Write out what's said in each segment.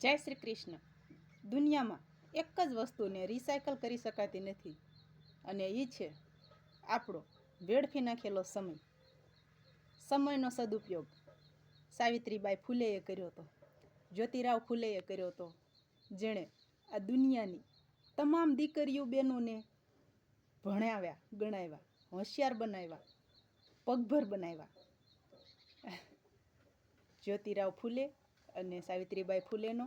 જય શ્રી કૃષ્ણ. દુનિયામાં એક જ વસ્તુને રિસાયકલ કરી શકાતી નથી, અને એ છે આપણો વેડફી નાખેલો સમય. સમયનો સદુપયોગ સાવિત્રીબાઈ ફૂલેએ કર્યો હતો, જ્યોતિરાવ ફૂલેએ કર્યો હતો, જેણે આ દુનિયાની તમામ દીકરીઓ બહેનોને ભણાવ્યા, ગણાવ્યા, હોશિયાર બનાવ્યા, પગભર બનાવ્યા. જ્યોતિરાવ ફૂલે અને સાવિત્રીબાઈ ફૂલેનો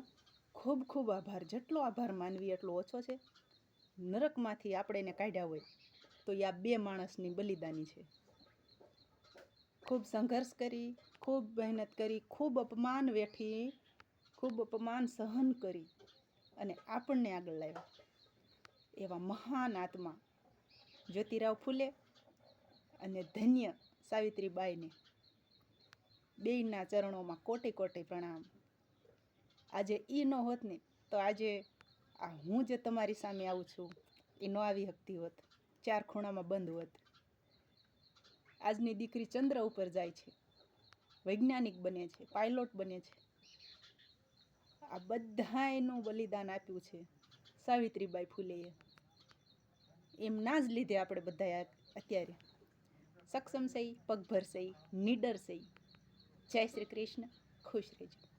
ખૂબ ખૂબ આભાર. જેટલો આભાર માનવી એટલો ઓછો છે. નરકમાંથી આપણે એને કાઢ્યા હોય તો એ આ બે માણસની બલિદાની છે. ખૂબ સંઘર્ષ કરી, ખૂબ મહેનત કરી, ખૂબ અપમાન વેઠી, ખૂબ અપમાન સહન કરી અને આપણને આગળ લાવ્યા. એવા મહાન આત્મા જ્યોતિરાવ ફૂલે અને ધન્ય સાવિત્રીબાઈને બેયના ચરણોમાં કોટી કોટી પ્રણામ. આજે એ ન હોત ને તો આજે આ હું જે તમારી સામે આવું છું એ ન આવી શકતી હોત, ચાર ખૂણામાં બંધ હોત. આજની દીકરી ચંદ્ર ઉપર જાય છે, વૈજ્ઞાનિક બને છે, પાયલોટ બને છે. આ બધાયનું બલિદાન આપ્યું છે સાવિત્રીબાઈ ફૂલેએ. એમના જ લીધે આપણે બધા અત્યારે સક્ષમ સહી, પગભર સહી, નીડર સહી. જય શ્રી કૃષ્ણ. ખુશ રહેજો.